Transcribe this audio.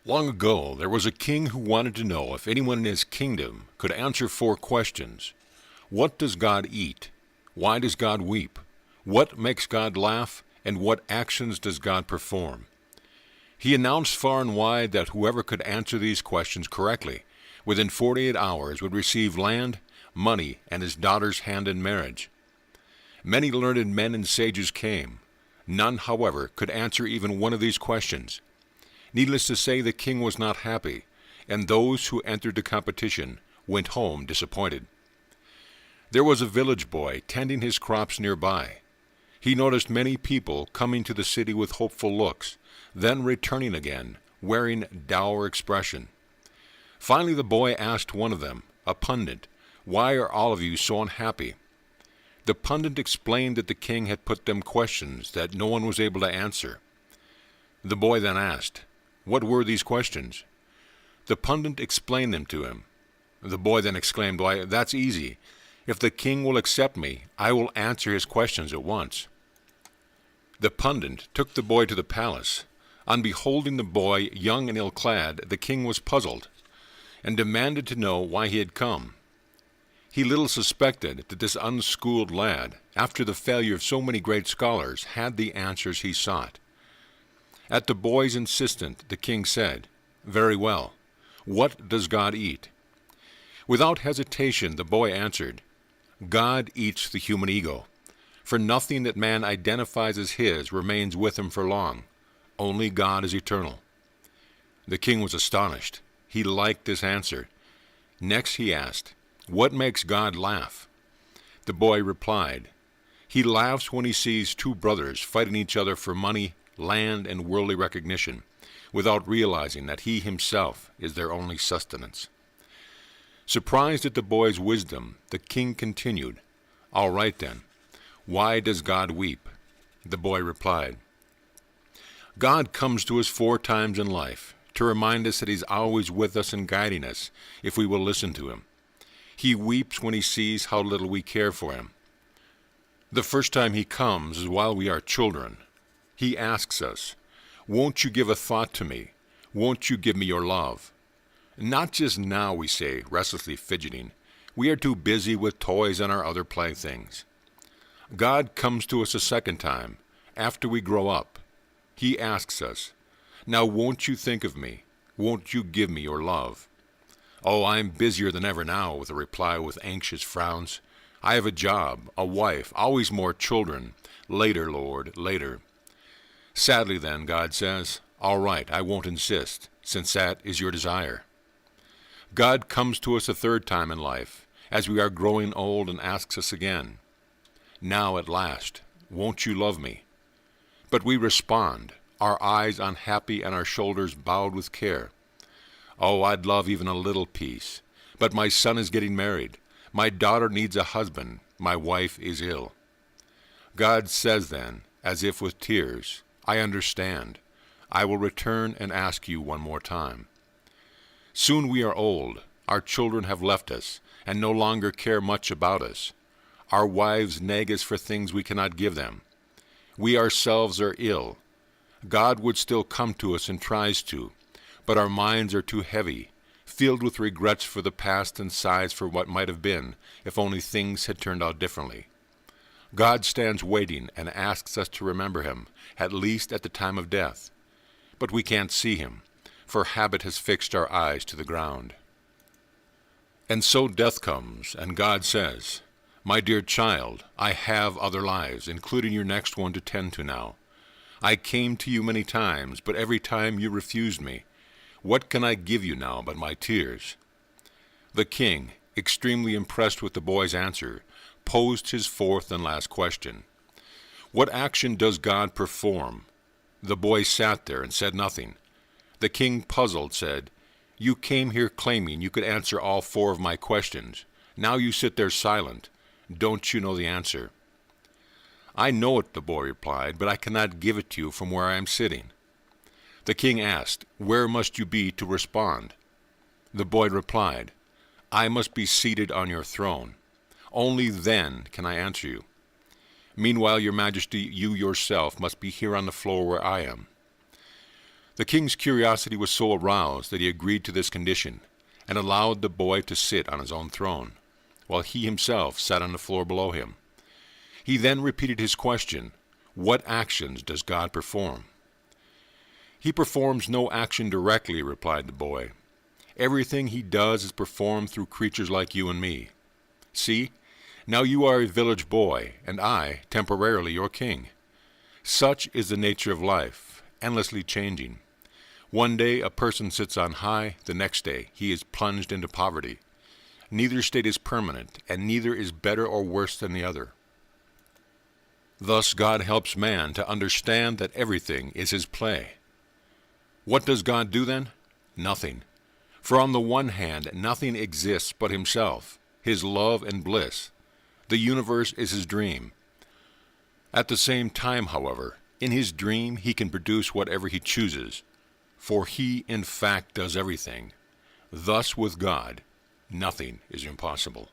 Long ago, there was a king who wanted to know if anyone in his kingdom could answer four questions. What does God eat? Why does God weep? What makes God laugh? And what actions does God perform? He announced far and wide that whoever could answer these questions correctly, within 48 hours would receive land, money, and his daughter's hand in marriage. Many learned men and sages came. None, however, could answer even one of these questions. Needless to say, the king was not happy, and those who entered the competition went home disappointed. There was a village boy tending his crops nearby. He noticed many people coming to the city with hopeful looks, then returning again, wearing dour expression. Finally the boy asked one of them, a pundit, "Why are all of you so unhappy?" The pundit explained that the king had put them questions that no one was able to answer. The boy then asked, "What were these questions?" The pundit explained them to him. The boy then exclaimed, "Why, that's easy. If the king will accept me, I will answer his questions at once." The pundit took the boy to the palace. On beholding the boy, young and ill-clad, the king was puzzled, and demanded to know why he had come. He little suspected that this unschooled lad, after the failure of so many great scholars, had the answers he sought. At the boy's insistence, the king said, "Very well. What does God eat?" Without hesitation, the boy answered, "God eats the human ego, for nothing that man identifies as his remains with him for long. Only God is eternal." The king was astonished. He liked this answer. Next he asked, "What makes God laugh?" The boy replied, "He laughs when he sees two brothers fighting each other for money, land, and worldly recognition, without realizing that he himself is their only sustenance." Surprised at the boy's wisdom, the king continued, "All right then, why does God weep?" The boy replied, "God comes to us 4 times in life to remind us that he's always with us and guiding us if we will listen to him. He weeps when he sees how little we care for him. The first time he comes is while we are children. He asks us, 'Won't you give a thought to me? Won't you give me your love?' Not just now," we say, restlessly fidgeting. "We are too busy with toys and our other playthings." God comes to us a second time, after we grow up. He asks us, "Now won't you think of me? Won't you give me your love?" "Oh, I'm busier than ever now," with a reply with anxious frowns. "I have a job, a wife, always more children. Later, Lord, later." Sadly then, God says, "All right, I won't insist, since that is your desire." God comes to us a 3rd time in life, as we are growing old, and asks us again, "Now at last, won't you love me?" But we respond, our eyes unhappy and our shoulders bowed with care. "Oh, I'd love even a little peace, but my son is getting married. My daughter needs a husband. My wife is ill." God says then, as if with tears, "I understand. I will return and ask you one more time." Soon we are old. Our children have left us and no longer care much about us. Our wives nag us for things we cannot give them. We ourselves are ill. God would still come to us and tries to, but our minds are too heavy, filled with regrets for the past and sighs for what might have been if only things had turned out differently. God stands waiting and asks us to remember him, at least at the time of death. But we can't see him, for habit has fixed our eyes to the ground. And so death comes, and God says, "My dear child, I have other lives, including your next one to tend to now. I came to you many times, but every time you refused me. What can I give you now but my tears?" The king, extremely impressed with the boy's answer, posed his 4th and last question. "What action does God perform?" The boy sat there and said nothing. The king, puzzled, said, "You came here claiming you could answer all 4 of my questions. Now you sit there silent. Don't you know the answer?" "I know it," the boy replied, "but I cannot give it to you from where I am sitting." The king asked, "Where must you be to respond?" The boy replied, "I must be seated on your throne. Only then can I answer you. Meanwhile, your majesty, you yourself must be here on the floor where I am." The king's curiosity was so aroused that he agreed to this condition, and allowed the boy to sit on his own throne, while he himself sat on the floor below him. He then repeated his question, "What actions does God perform?" "He performs no action directly," replied the boy. "Everything he does is performed through creatures like you and me. See, now you are a village boy, and I, temporarily, your king. Such is the nature of life, endlessly changing. One day a person sits on high, the next day he is plunged into poverty. Neither state is permanent, and neither is better or worse than the other. Thus God helps man to understand that everything is his play. What does God do then? Nothing. For on the one hand, nothing exists but himself, his love and bliss. The universe is his dream. At the same time, however, in his dream he can produce whatever he chooses, for he in fact does everything. Thus with God, nothing is impossible.